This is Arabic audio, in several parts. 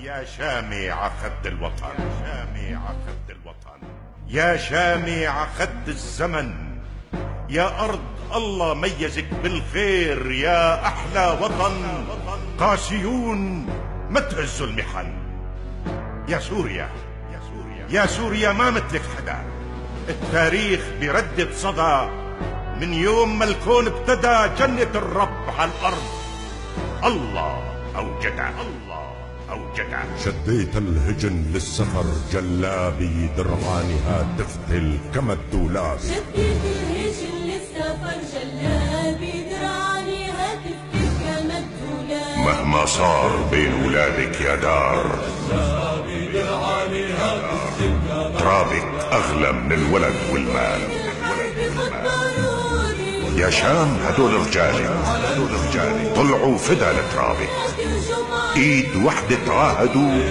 يا شامي عخد الوطن، يا شامي عخد الوطن، يا شامي عخد الزمن، يا أرض الله ميزك بالخير، يا أحلى وطن. قاسيون ما تهزوا المحن. يا سوريا، يا سوريا، يا سوريا ما مثلك حدا. التاريخ بيردد صدى من يوم ما الكون ابتدى. جنة الرب على الأرض الله أوجدها، الله أوجدها. شديت الهجن للسفر جلابي درعانها تفتل كما الدولاب. شديت الهجن للسفر جلابي درعانها تفتل كما الدولاب. مهما صار بين ولادك يا دار ترابك أغلى من الولد والمال. يا شام هدول رجالي، هدول رجالي طلعوا فدا لترابك. ايد وحدة تعاهدوا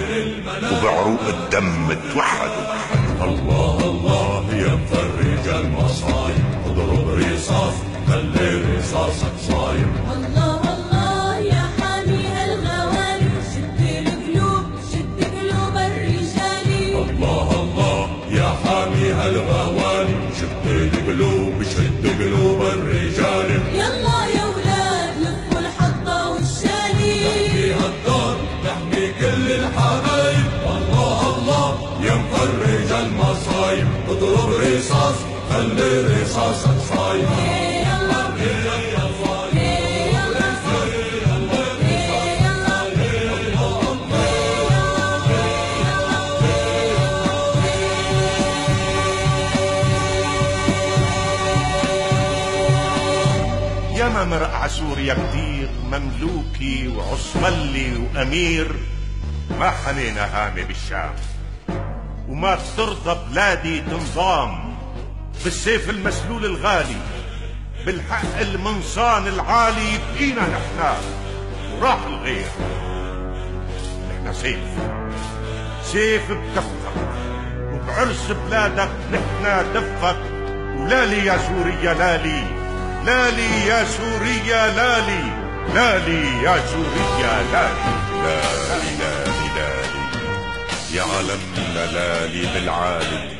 وبعروق الدم توحدوا. الله الله يا مفرج المصايب، اضرب رصاص خلي رصاصك صايم. الله الله يا حامي هالغوالي، شد القلوب شد قلوب الرجال. الله الله يا حامي هالغوالي، شد القلوب شد قلوب الرجال. يلا يا ولاد لفوا الحطة والشالي، نحمي هالدار نحمي كل الحبايب. الله الله يا مفرج المصايب، اضرب رصاص خلي رصاصك صايم. ياما مرقع سوريا كتير مملوكي وعصملي وأمير، ما حنينا هامي بالشام وما ترضى بلادي تنظام. بالسيف المسلول الغالي بالحق المنصان العالي بقينا نحنا وراح الغير. نحنا سيف، سيف بدفك وبعرس بلادك نحنا دفك. ولالي يا سوريا لالي، لالي يا سوريا لالي، لالي يا سوريا لالي، لالي لالي لالي يا عالمنا لالي بالعالي.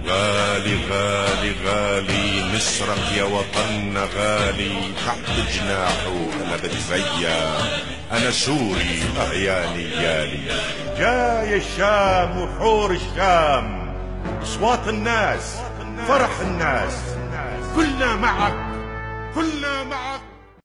غالي غالي غالي مصرك يا وطننا غالي. تحت جناحه انا بتفيا، انا سوري اعياني يالي. جاي الشام وحور الشام، اصوات الناس فرح الناس. كلنا معك، كلنا معك.